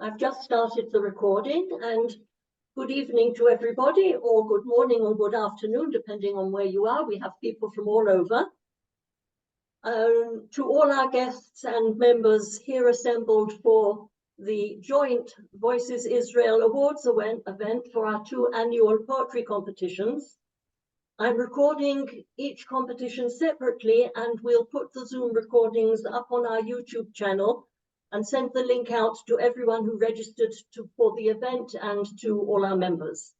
I've just started the recording, and good evening to everybody, or good morning or good afternoon, depending on where you are. We have people from all over. To all our guests and members here assembled for the joint Voices Israel Awards event for our 2 annual poetry competitions. I'm recording each competition separately, and we'll put the Zoom recordings up on our YouTube channel and send the link out to everyone who registered for the event and to all our members.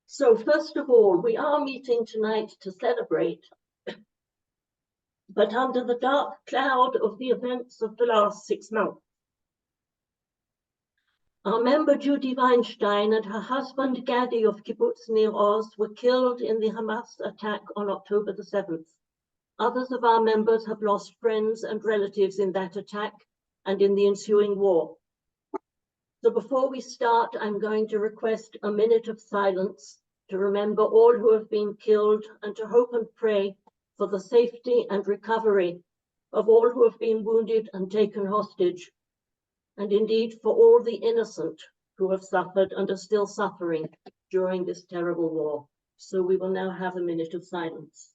So first of all, we are meeting tonight to celebrate, but under the dark cloud of the events of the last 6 months. Our member Judy Weinstein and her husband Gadi of Kibbutz Megiddo were killed in the Hamas attack on October the 7th. Others of our members have lost friends and relatives in that attack and in the ensuing war. So before we start, I'm going to request a minute of silence to remember all who have been killed and to hope and pray for the safety and recovery of all who have been wounded and taken hostage, and indeed for all the innocent who have suffered and are still suffering during this terrible war. So we will now have a minute of silence.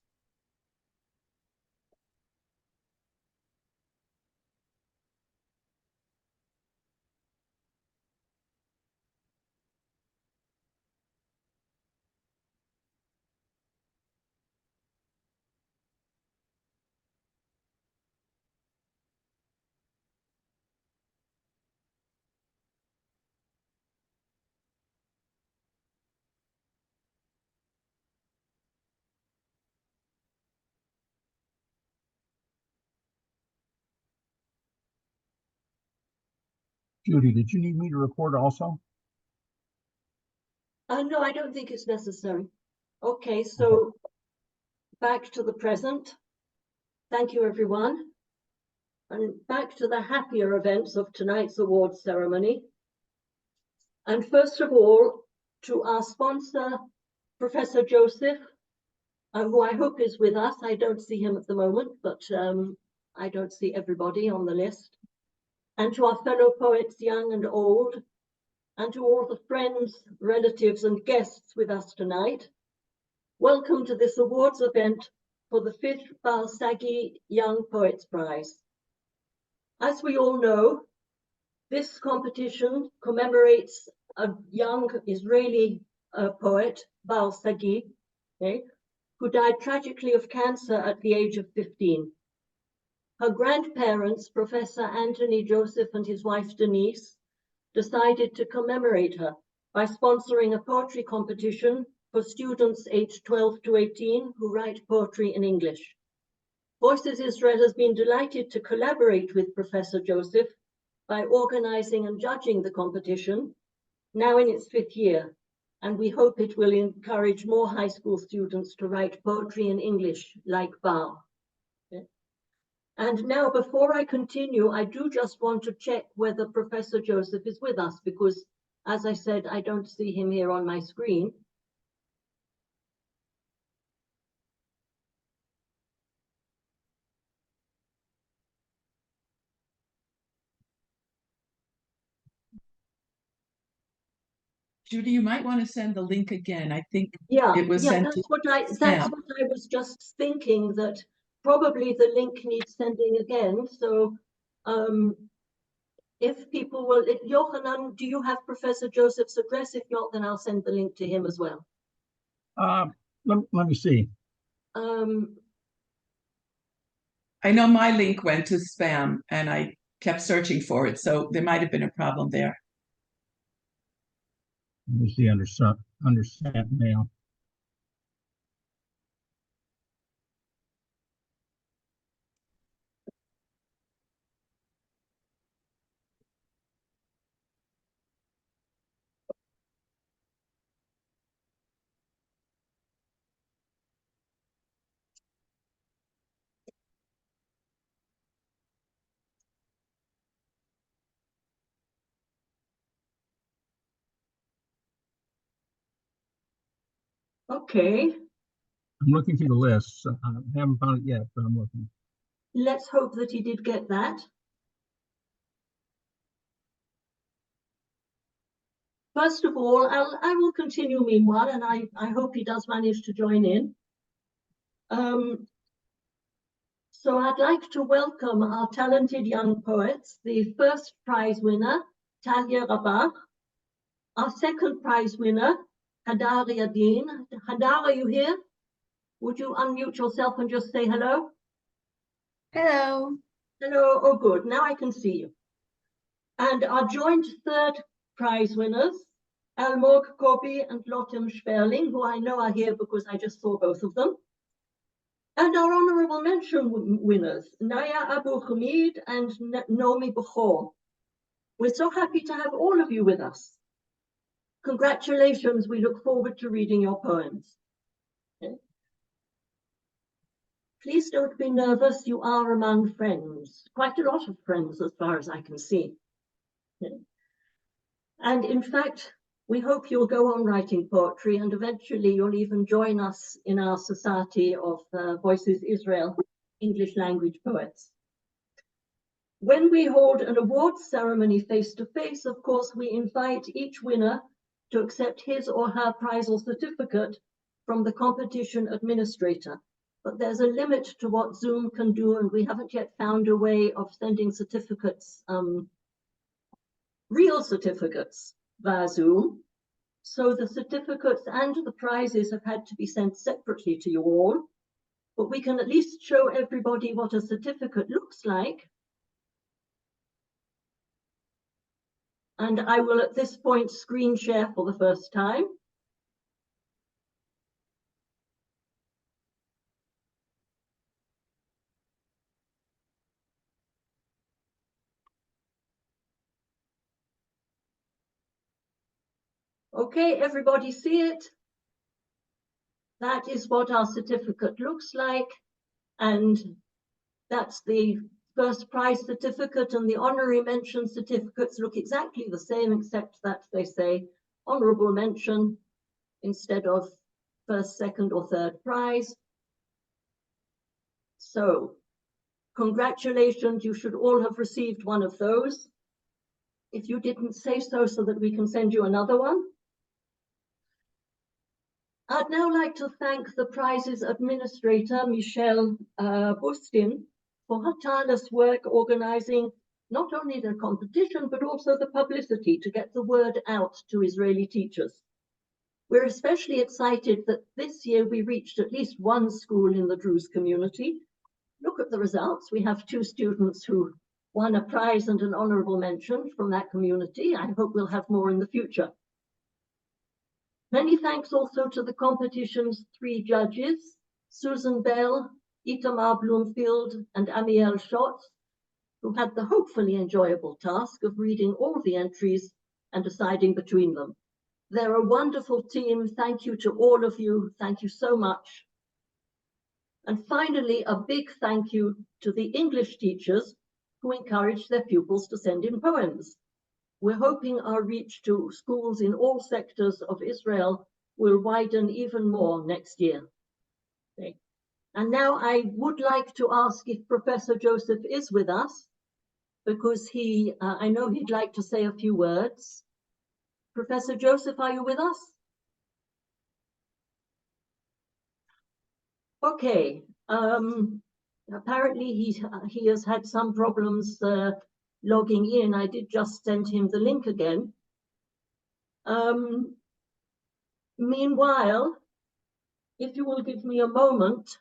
Judy, did you need me to record also? No, I don't think it's necessary. Okay, so back to the present. Thank you, everyone. And back to the happier events of tonight's awards ceremony. And first of all, to our sponsor, Professor Joseph, who I hope is with us. I don't see him at the moment, but I don't see everybody on the list. And to our fellow poets, young and old, and to all the friends, relatives, and guests with us tonight. Welcome to this awards event for the 5th Sagi Young Poets Prize. As we all know, this competition commemorates a young Israeli poet, Sagi, who died tragically of cancer at the age of 15. Her grandparents, Professor Anthony Joseph and his wife Denise, decided to commemorate her by sponsoring a poetry competition for students aged 12 to 18 who write poetry in English. Voices Israel has been delighted to collaborate with Professor Joseph by organizing and judging the competition, now in its 5th year, and we hope it will encourage more high school students to write poetry in English like Bar. And now, before I continue, I do just want to check whether Professor Joseph is with us, because, as I said, I don't see him here on my screen. Judy, you might want to send the link again. I think it was sent that's what I was just thinking, that probably the link needs sending again. So if people will, Yohanan, do you have Professor Joseph's address? If not, then I'll send the link to him as well. Let me see. I know my link went to spam and I kept searching for it, so there might have been a problem there. Let me see under sent mail. Okay. I'm looking through the list. I haven't found it yet, but I'm looking. Let's hope that he did get that. First of all, I will continue meanwhile, and I hope he does manage to join in. So I'd like to welcome our talented young poets, the first prize winner, Talia Rabah, our second prize winner, Hadar Yadin. Hadar, are you here? Would you unmute yourself and just say hello? Hello. Hello, oh good, now I can see you. And our joint third prize winners, Almog Kobi and Lotem Sperling, who I know are here because I just saw both of them. And our honorable mention winners, Naya Abu-Hmeed and Neomi Bechor. We're so happy to have all of you with us. Congratulations, we look forward to reading your poems. Okay. Please don't be nervous, you are among friends, quite a lot of friends as far as I can see. Okay. And in fact, we hope you'll go on writing poetry and eventually you'll even join us in our Society of Voices Israel English language poets. When we hold an awards ceremony face-to-face, of course, we invite each winner to accept his or her prize or certificate from the competition administrator. But there's a limit to what Zoom can do, and we haven't yet found a way of sending certificates, real certificates via Zoom. So the certificates and the prizes have had to be sent separately to you all, but we can at least show everybody what a certificate looks like. And I will at this point screen share for the first time. Okay, everybody see it? That is what our certificate looks like. And that's the first prize certificate, and the honorary mention certificates look exactly the same, except that they say honorable mention instead of first, second, or third prize. So, congratulations, you should all have received one of those. If you didn't, say so that we can send you another one. I'd now like to thank the prize's administrator, Michelle Bustin, for her tireless work organizing not only the competition, but also the publicity to get the word out to Israeli teachers. We're especially excited that this year we reached at least one school in the Druze community. Look at the results. We have 2 students who won a prize and an honorable mention from that community. I hope we'll have more in the future. Many thanks also to the competition's 3 judges, Susan Bell, Itamar Bloomfield, and Amiel Schotz, who had the hopefully enjoyable task of reading all the entries and deciding between them. They're a wonderful team. Thank you to all of you. Thank you so much. And finally, a big thank you to the English teachers who encouraged their pupils to send in poems. We're hoping our reach to schools in all sectors of Israel will widen even more next year. Okay. And now I would like to ask if Professor Joseph is with us, because I know he'd like to say a few words. Professor Joseph, are you with us? Okay. Apparently he has had some problems logging in. I did just send him the link again. Meanwhile, if you will give me a moment,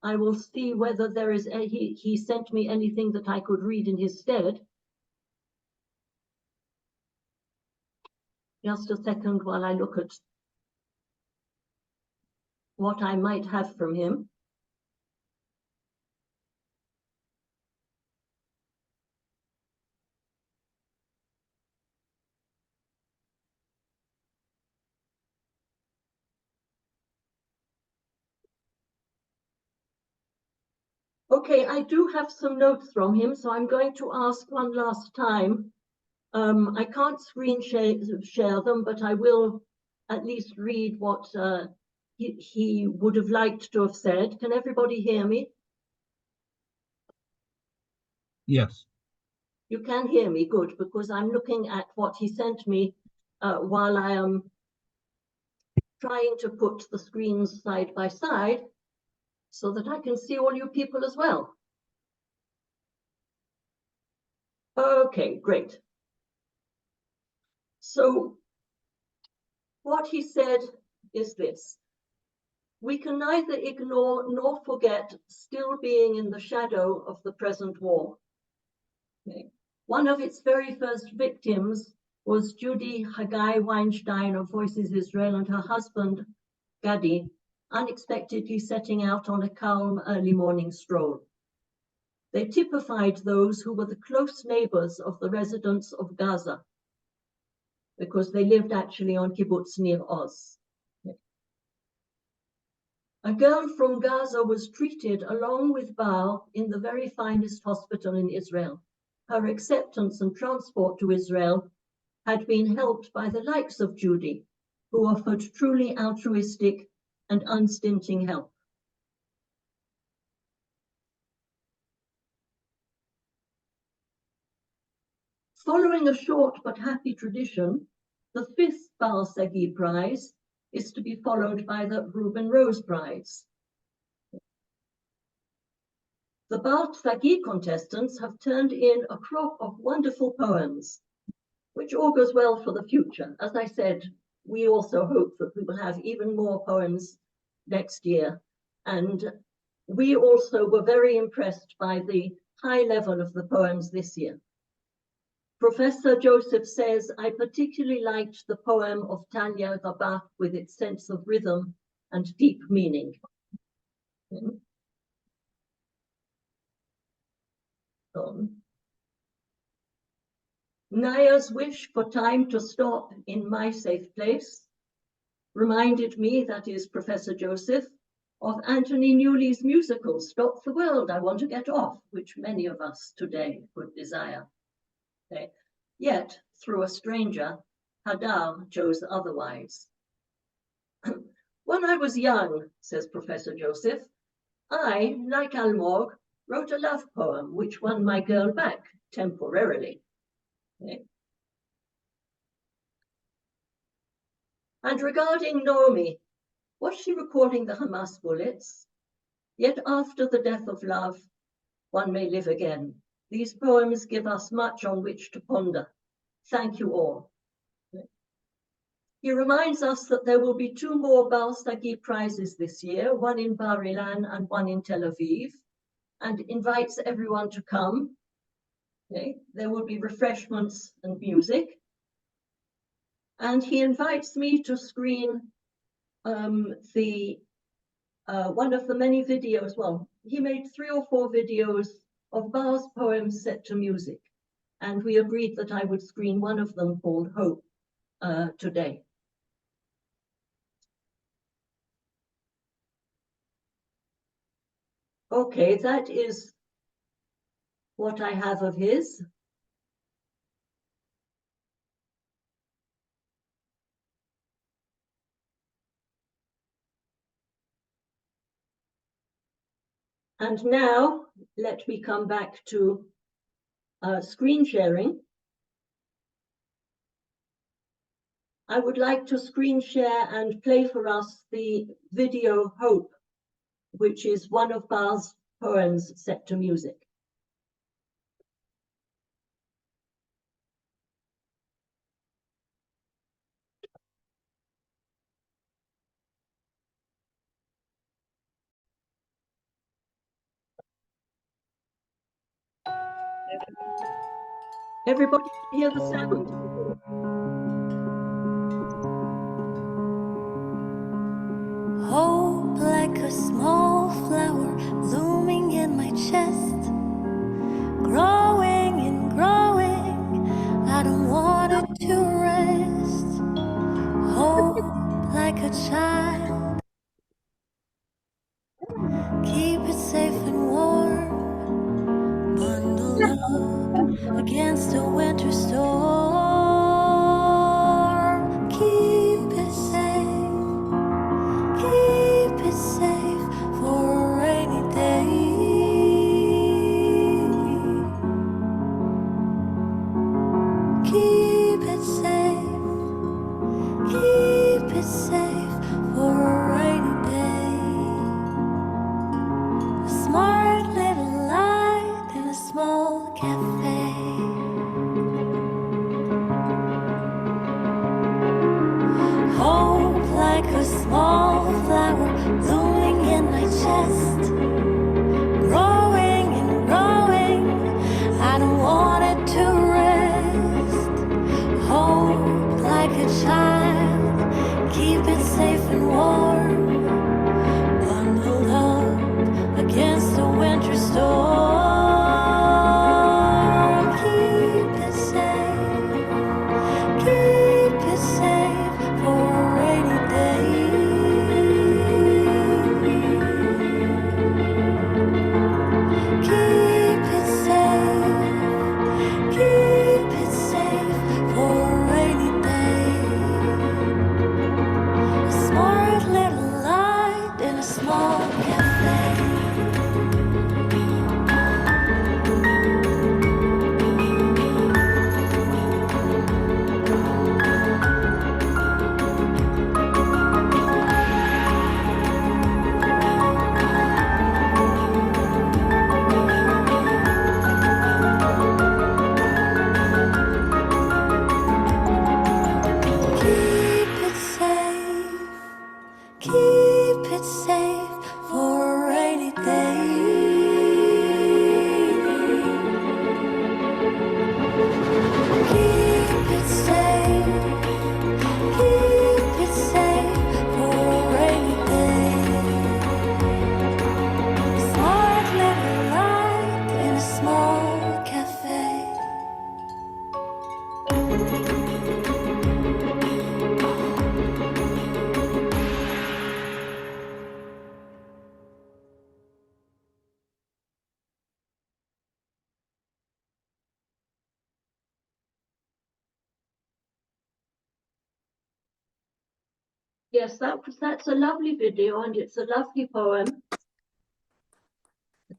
I will see whether there is he sent me anything that I could read in his stead. Just a second while I look at what I might have from him. Okay, I do have some notes from him, so I'm going to ask one last time. I can't screen share them, but I will at least read what he would have liked to have said. Can everybody hear me? Yes. You can hear me, good, because I'm looking at what he sent me while I am trying to put the screens side by side so that I can see all you people as well. Okay, great. So what he said is this: we can neither ignore nor forget still being in the shadow of the present war. Okay. One of its very first victims was Judy Haggai Weinstein of Voices Israel and her husband, Gadi, unexpectedly setting out on a calm early morning stroll. They typified those who were the close neighbors of the residents of Gaza, because they lived actually on Kibbutz Nir Oz. A girl from Gaza was treated along with Baal in the very finest hospital in Israel. Her acceptance and transport to Israel had been helped by the likes of Judy, who offered truly altruistic and unstinting help. Following a short but happy tradition, the fifth Baal Sagi Prize is to be followed by the Reuben Rose Prize. The Baal Sagi contestants have turned in a crop of wonderful poems, which augurs well for the future. As I said, we also hope that we will have even more poems next year. And we also were very impressed by the high level of the poems this year. Professor Joseph says, I particularly liked the poem of Talia Rabah with its sense of rhythm and deep meaning. Naya's wish for time to stop in my safe place reminded me, that is Professor Joseph, of Anthony Newley's musical, Stop the World, I Want to Get Off, which many of us today would desire. Okay. Yet, through a stranger, Hadar chose otherwise. When I was young, says Professor Joseph, I, like Almog, wrote a love poem which won my girl back temporarily. Okay. And regarding Naomi, was she recalling the Hamas bullets? Yet after the death of love, one may live again. These poems give us much on which to ponder. Thank you all. He reminds us that there will be 2 more Baal Sagi prizes this year, one in Bar Ilan and one in Tel Aviv, and invites everyone to come. Okay. There will be refreshments and music. And he invites me to screen one of the many videos. Well, he made 3 or 4 videos of Baal's poems set to music. And we agreed that I would screen one of them called Hope today. Okay, that is what I have of his. And now let me come back to screen sharing. I would like to screen share and play for us the video Hope, which is one of Baal's poems set to music. Everybody hear the sound? Hope like a small flower blooming in my chest, growing and growing, I don't want it to rest. Hope like a child, keep it safe and warm, bundle up against a winter storm. Keep it safe for a rainy day. Keep it safe cafe. Hope like a small flower blooming in my chest, growing and growing. I don't want it to rest. Hope like a child, keep it safe and warm, bundled up against the winter storm. Keep it safe for a rainy day. Keep it safe for a rainy day. A smart little light in a small cafe. Keep it safe for a rainy day. Keep it safe for a rainy day. Smart little light in a small cafe. Yes, that's a lovely video and it's a lovely poem.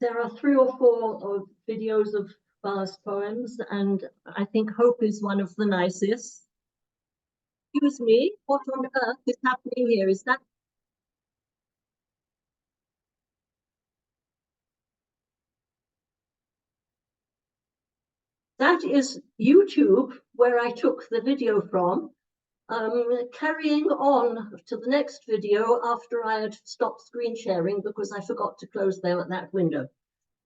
There are 3 or 4 videos of Bar's poems, and I think Hope is one of the nicest. Excuse me, what on earth is happening here? Is that is YouTube, where I took the video from. Carrying on to the next video after I had stopped screen sharing because I forgot to close that window.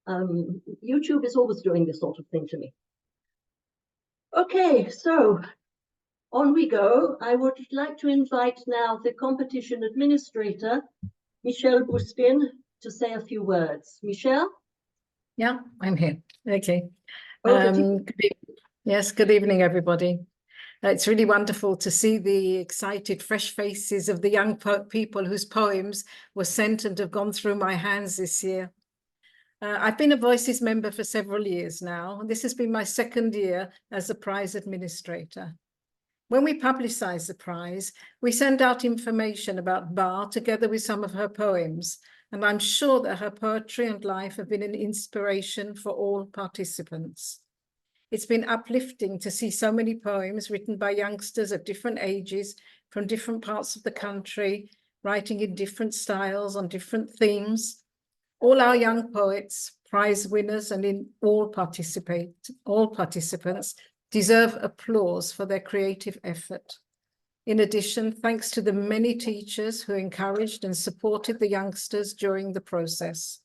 YouTube is always doing this sort of thing to me. Okay, so on we go. I would like to invite now the competition administrator, Michelle Bustin, to say a few words. Michelle? Yeah, I'm here. Okay. Over to you. Yes, good evening, everybody. It's really wonderful to see the excited, fresh faces of the young people whose poems were sent and have gone through my hands this year. I've been a Voices member for several years now. This has been my 2nd year as a prize administrator. When we publicize the prize, we send out information about Bar together with some of her poems, and I'm sure that her poetry and life have been an inspiration for all participants. It's been uplifting to see so many poems written by youngsters of different ages from different parts of the country, writing in different styles on different themes. All our young poets, prize winners, and in all participants deserve applause for their creative effort. In addition, thanks to the many teachers who encouraged and supported the youngsters during the process.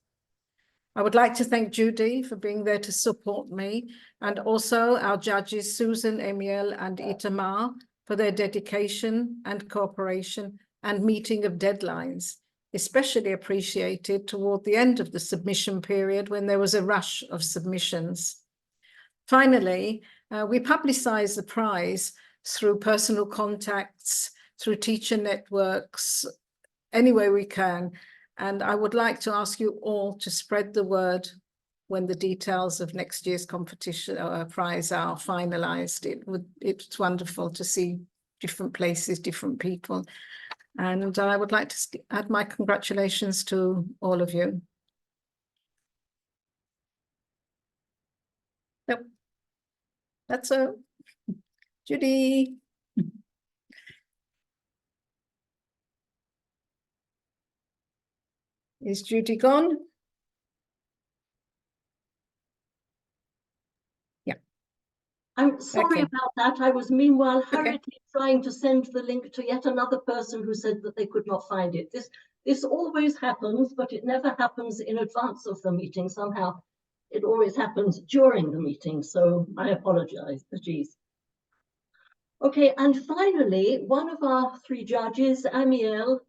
I would like to thank Judy for being there to support me, and also our judges, Susan, Emiel, and Itamar, for their dedication and cooperation and meeting of deadlines, especially appreciated toward the end of the submission period when there was a rush of submissions. Finally, we publicize the prize through personal contacts, through teacher networks, any way we can. And I would like to ask you all to spread the word when the details of next year's competition prize are finalized. It's wonderful to see different places, different people. And I would like to add my congratulations to all of you. Yep. That's all. Judy. Is Judy gone? I'm sorry Okay. about that. I was meanwhile Okay. hurriedly trying to send the link to yet another person who said that they could not find it. This always happens, but it never happens in advance of the meeting. Somehow it always happens during the meeting. So I apologize. Geez. Okay, and finally, one of our three judges, Amiel,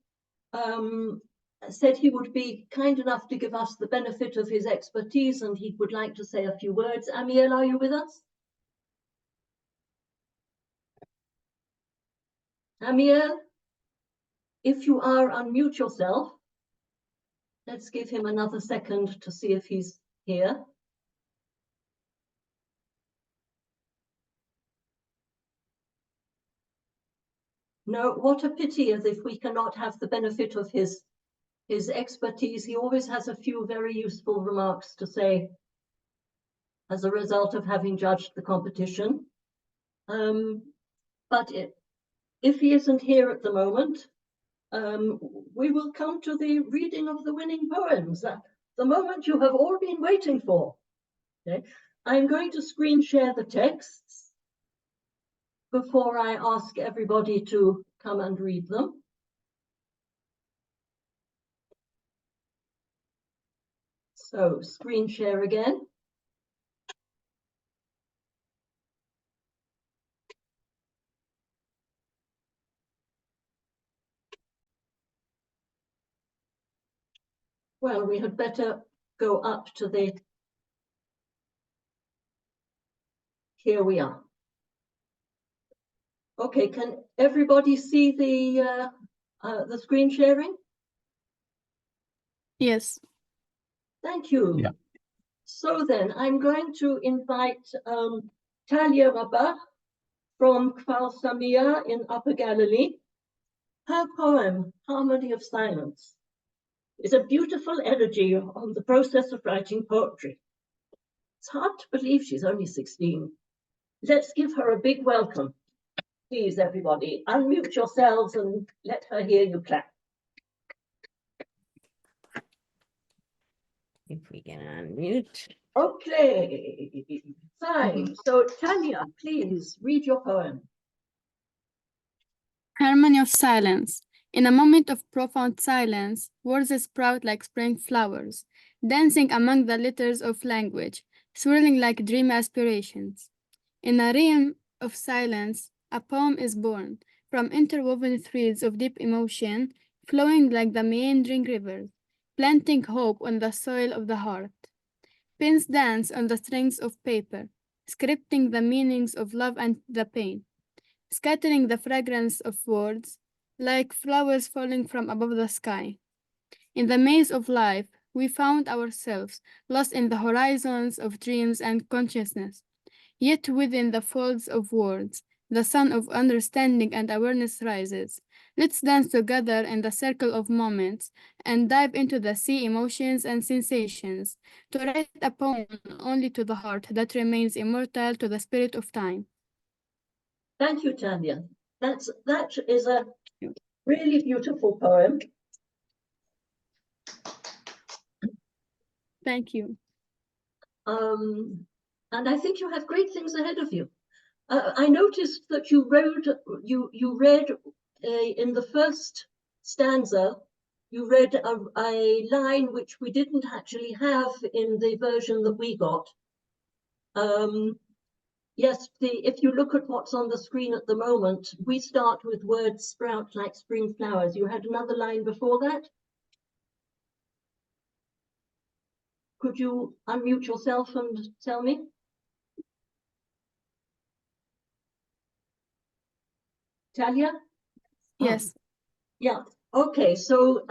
said he would be kind enough to give us the benefit of his expertise and he would like to say a few words. Amiel, are you with us? Amiel, if you are, unmute yourself. Let's give him another second to see if he's here. No, what a pity as if we cannot have the benefit of his expertise. He always has a few very useful remarks to say as a result of having judged the competition. But if he isn't here at the moment, we will come to the reading of the winning poems, the moment you have all been waiting for. Okay. I'm going to screen share the texts before I ask everybody to come and read them. So screen share again. Well, we had better go up to the, here we are. Okay, can everybody see the screen sharing? Yes. Thank you. Yeah. So then I'm going to invite Talia Rabah from Kfar Sami'a in Upper Galilee. Her poem, Harmony of Silence, is a beautiful elegy on the process of writing poetry. It's hard to believe she's only 16. Let's give her a big welcome. Please, everybody, unmute yourselves and let her hear you clap. If we can unmute. Okay, fine. So Talia, please read your poem. Harmony of silence. In a moment of profound silence, words sprout like spring flowers, dancing among the letters of language, swirling like dream aspirations. In a realm of silence, a poem is born, from interwoven threads of deep emotion, flowing like the meandering rivers, planting hope on the soil of the heart. Pens dance on the strings of paper, scripting the meanings of love and the pain, scattering the fragrance of words, like flowers falling from above the sky. In the maze of life, we found ourselves lost in the horizons of dreams and consciousness. Yet within the folds of words, the sun of understanding and awareness rises. Let's dance together in the circle of moments and dive into the sea emotions and sensations to write a poem only to the heart that remains immortal to the spirit of time. Thank you, Talia. That is a really beautiful poem. Thank you. And I think you have great things ahead of you. I noticed that you read in the first stanza, you read a line which we didn't actually have in the version that we got. Yes, if you look at what's on the screen at the moment, we start with words sprout like spring flowers. You had another line before that? Could you unmute yourself and tell me? Talia? Yes. Yeah, okay, so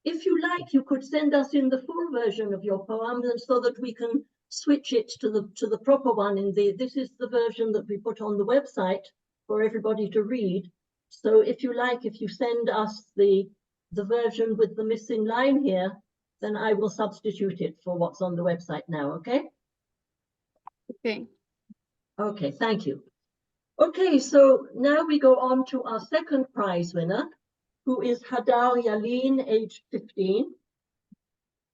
if you like, you could send us in the full version of your poem so that we can switch it to the proper one. This is the version that we put on the website for everybody to read. So if you like, if you send us the version with the missing line here, then I will substitute it for what's on the website now, okay? Okay. Okay, thank you. Okay, so now we go on to our second prize winner, who is Hadar Yadin, aged 15.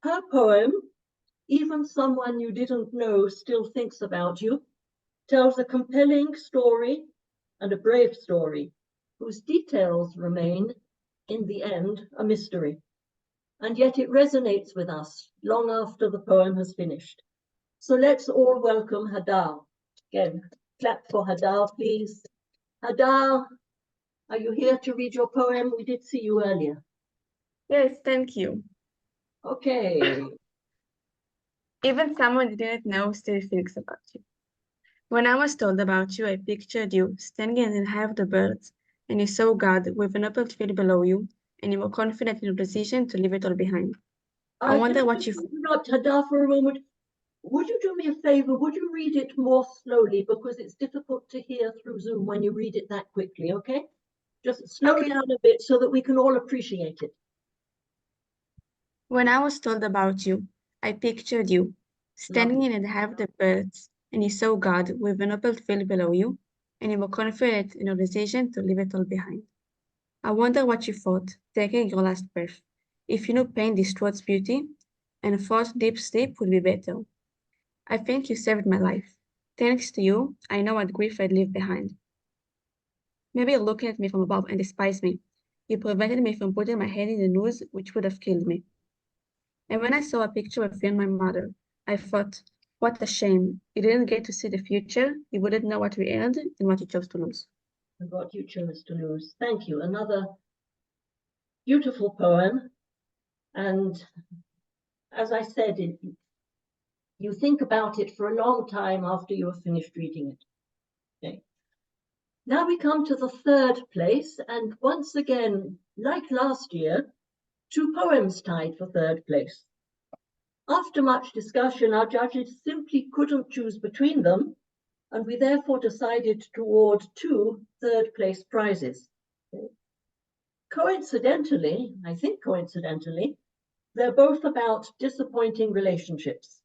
Her poem, Even Someone You Didn't Know Still Thinks About You, tells a compelling story and a brave story, whose details remain, in the end, a mystery. And yet it resonates with us long after the poem has finished. So let's all welcome Hadar. Again, clap for Hadar, please. Hadar, are you here to read your poem? We did see you earlier. Yes, thank you. Okay. Even someone you didn't know still thinks about you. When I was told about you, I pictured you standing in the high of the birds, and you saw God with an open field below you, and you were confident in your decision to leave it all behind. I wonder what you... Not Hadar for a moment. Would you do me a favor? Would you read it more slowly? Because it's difficult to hear through Zoom when you read it that quickly, okay? Just slow down a bit so that we can all appreciate it. When I was told about you, I pictured you standing in the high of the birds, and you saw God with an open field below you, and you were confident in your decision to leave it all behind. I wonder what you thought, taking your last breath, if you knew pain destroys beauty, and thought deep sleep would be better. I think you saved my life. Thanks to you, I know what grief I'd leave behind. Maybe you're looking at me from above and despise me. You prevented me from putting my head in the noose, which would have killed me. And when I saw a picture of you and my mother, I thought, what a shame. You didn't get to see the future. You wouldn't know what we earned and what you chose to lose. And what you chose to lose. Thank you. Another beautiful poem. And as I said, you think about it for a long time after you have finished reading it. Okay. Now we come to the third place. And once again, like last year, 2 poems tied for third place. After much discussion, our judges simply couldn't choose between them, and we therefore decided to award 2 third-place prizes. Coincidentally, I think coincidentally, they're both about disappointing relationships.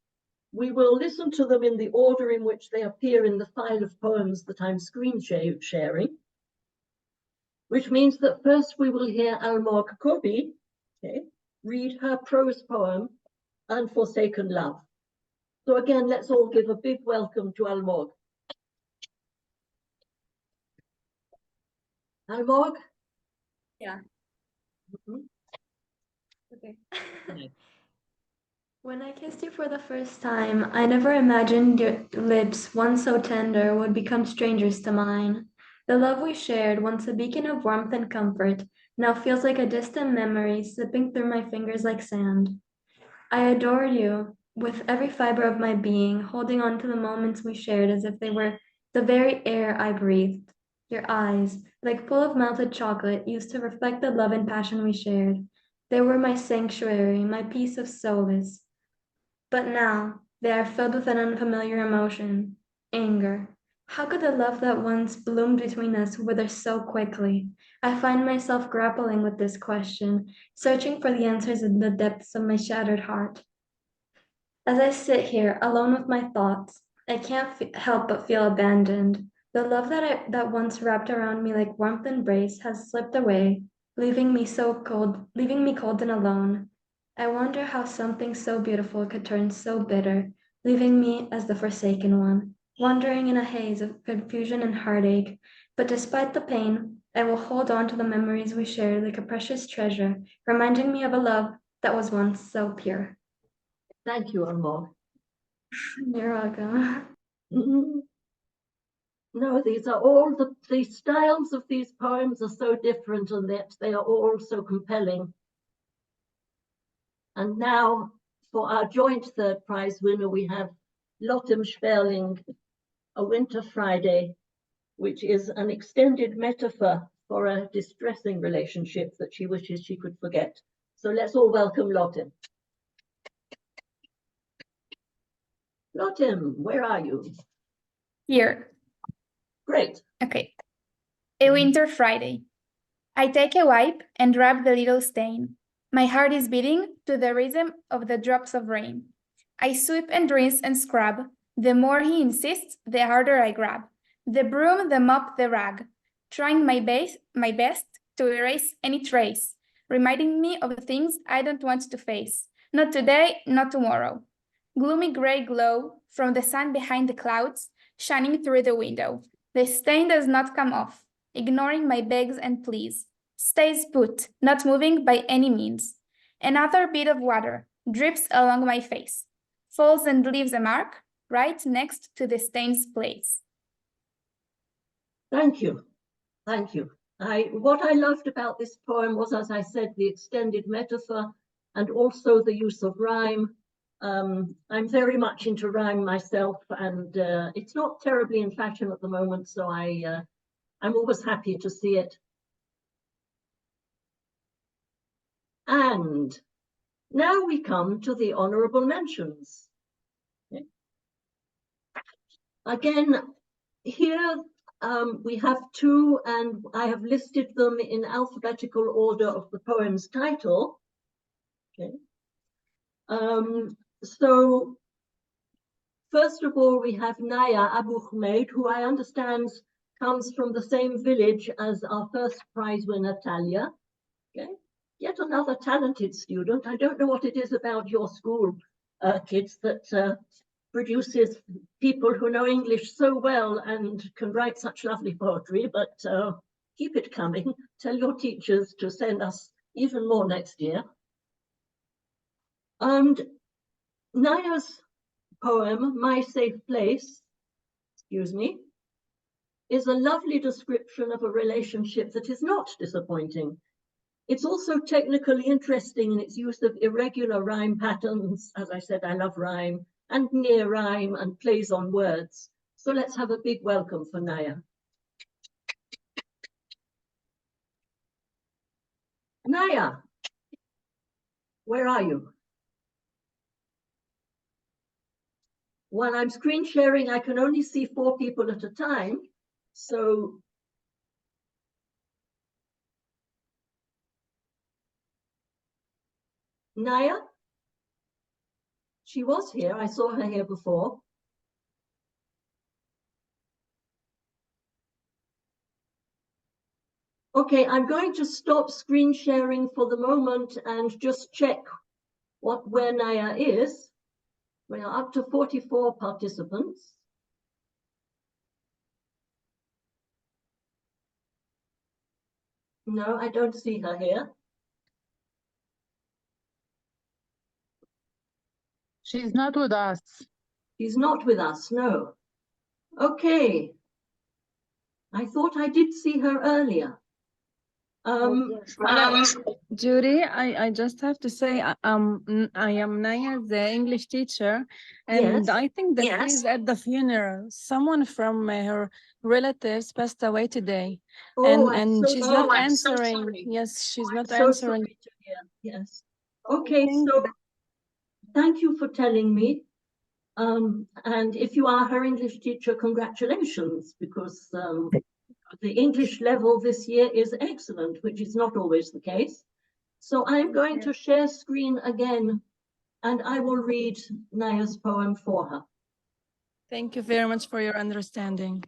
We will listen to them in the order in which they appear in the file of poems that I'm screen sharing, which means that first we will hear Almog Kobi read her prose poem, Unforsaken Love. So again, let's all give a big welcome to Almog. Almog? Yeah. Okay. When I kissed you for the first time, I never imagined your lips, once so tender, would become strangers to mine. The love we shared, once a beacon of warmth and comfort, now feels like a distant memory slipping through my fingers like sand. I adored you with every fiber of my being, holding on to the moments we shared as if they were the very air I breathed. Your eyes, like full of melted chocolate, used to reflect the love and passion we shared. They were my sanctuary, my piece of solace. But now they are filled with an unfamiliar emotion, anger. How could the love that once bloomed between us wither so quickly? I find myself grappling with this question, searching for the answers in the depths of my shattered heart. As I sit here alone with my thoughts, I can't help but feel abandoned. The love that once wrapped around me like warmth and embrace has slipped away, leaving me cold and alone. I wonder how something so beautiful could turn so bitter, leaving me as the forsaken one, wandering in a haze of confusion and heartache. But despite the pain, I will hold on to the memories we shared like a precious treasure, reminding me of a love that was once so pure. Thank you, Almog. You're welcome. No, these are all the styles of these poems are so different, and yet they are all so compelling. And now for our joint third prize winner, we have Lotem Sperling, A Winter Friday, which is an extended metaphor for a distressing relationship that she wishes she could forget. So let's all welcome Lotem. Lotem, where are you? Here. Great. Okay. A winter Friday. I take a wipe and rub the little stain. My heart is beating to the rhythm of the drops of rain. I sweep and rinse and scrub. The more he insists, the harder I grab. The broom, the mop, the rag. Trying my best to erase any trace, reminding me of the things I don't want to face. Not today, not tomorrow. Gloomy gray glow from the sun behind the clouds shining through the window. The stain does not come off, ignoring my begs and pleas. Stays put, not moving by any means. Another bit of water drips along my face, falls and leaves a mark right next to the stain's place. Thank you. Thank you. What I loved about this poem was, as I said, the extended metaphor and also the use of rhyme. I'm very much into rhyme myself, and it's not terribly in fashion at the moment, so I'm always happy to see it. And now we come to the honorable mentions. Okay. Again, here we have two, and I have listed them in alphabetical order of the poem's title. Okay. So first of all, we have Naya Abu-Hmeed, who I understand comes from the same village as our first prize winner, Talia. Okay. Yet another talented student. I don't know what it is about your school, kids, that produces people who know English so well and can write such lovely poetry, but keep it coming. Tell your teachers to send us even more next year. And Naya's poem, My Safe Place, is a lovely description of a relationship that is not disappointing. It's also technically interesting in its use of irregular rhyme patterns. As I said, I love rhyme, and near rhyme and plays on words. So let's have a big welcome for Naya. Naya, where are you? While I'm screen sharing, I can only see 4 people at a time. So Naya, she was here. I saw her here before. Okay, I'm going to stop screen sharing for the moment and just check where Naya is. We are up to 44 participants. No, I don't see her here. She's not with us. She's not with us, no. Okay. I thought I did see her earlier. Judy, I just have to say, I am Naya, the English teacher, and Yes. I think that she's at the funeral. Someone from her relatives passed away today, Oh, and she's not I'm so answering. sorry. Yes, she's not So answering. sorry to hear. Yes. Okay, so thank you for telling me. And if you are her English teacher, congratulations, because the English level this year is excellent, which is not always the case. So I'm going to share screen again, and I will read Naya's poem for her. Thank you very much for your understanding.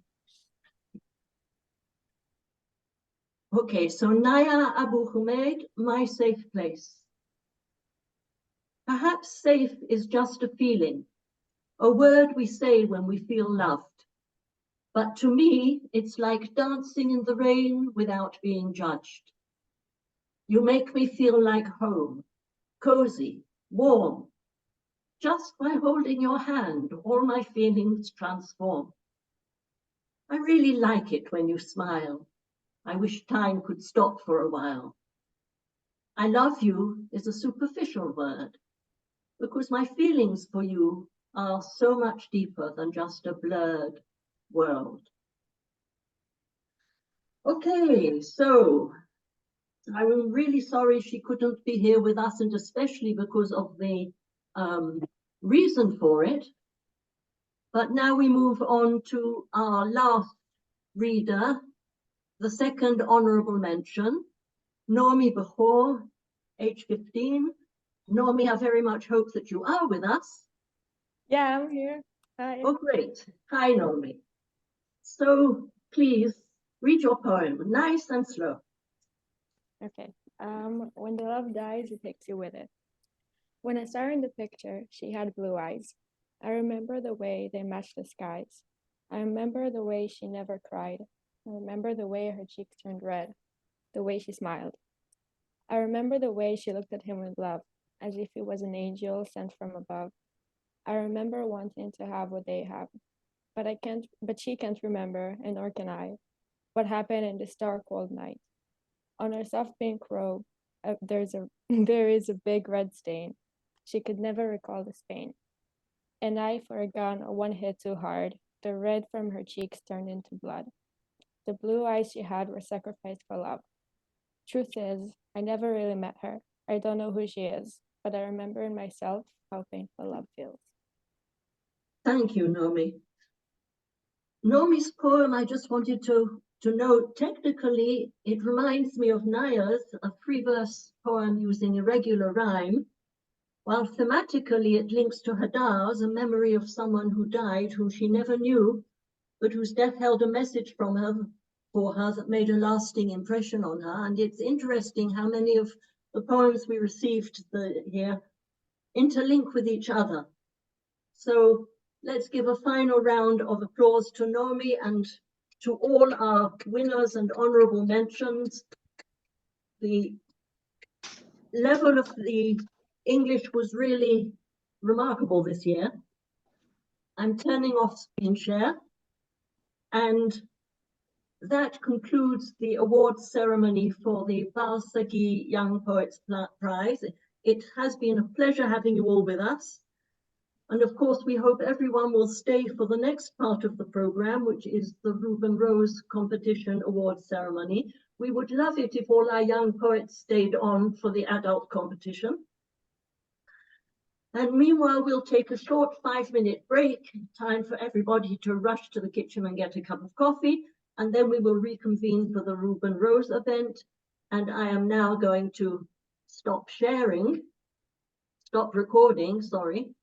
Okay, so Naya Abu-Hmeed, My Safe Place. Perhaps safe is just a feeling, a word we say when we feel loved. But to me, it's like dancing in the rain without being judged. You make me feel like home, cozy, warm. Just by holding your hand, all my feelings transform. I really like it when you smile. I wish time could stop for a while. I love you is a superficial word, because my feelings for you are so much deeper than just a blurred world. Okay, so I'm really sorry she couldn't be here with us, and especially because of the reason for it. But now we move on to our last reader, the second honorable mention, Neomi Bechor, age 15. Neomi, I very much hope that you are with us. Yeah, I'm here. Hi. Oh, great. Hi, Neomi. So please read your poem, nice and slow. Okay. When the love dies, it takes you with it. When I saw her in the picture, she had blue eyes. I remember the way they matched the skies. I remember the way she never cried. I remember the way her cheeks turned red, the way she smiled. I remember the way she looked at him with love, as if he was an angel sent from above. I remember wanting to have what they have, but she can't remember, and nor can I, what happened in this dark cold night. On her soft pink robe, there is a big red stain. She could never recall the stain. A knife or a gun or one hit too hard, the red from her cheeks turned into blood. The blue eyes she had were sacrificed for love. Truth is, I never really met her. I don't know who she is, but I remember in myself how painful love feels. Thank you, Naomi. Naomi's poem, I just wanted to note, technically, it reminds me of Naya's, a free-verse poem using irregular rhyme, while thematically it links to Hadar's, a memory of someone who died, whom she never knew, but whose death held a message for her that made a lasting impression on her. And it's interesting how many of the poems we received here interlink with each other. So let's give a final round of applause to Naomi and to all our winners and honorable mentions. The level of the English was really remarkable this year. I'm turning off screen share, and that concludes the awards ceremony for the Sagi Young Poets Prize. It has been a pleasure having you all with us. And of course, we hope everyone will stay for the next part of the program, which is the Reuben Rose Competition Awards Ceremony. We would love it if all our young poets stayed on for the adult competition. And meanwhile, we'll take a short 5-minute break, time for everybody to rush to the kitchen and get a cup of coffee, and then we will reconvene for the Reuben Rose event. And I am now going to stop recording, sorry.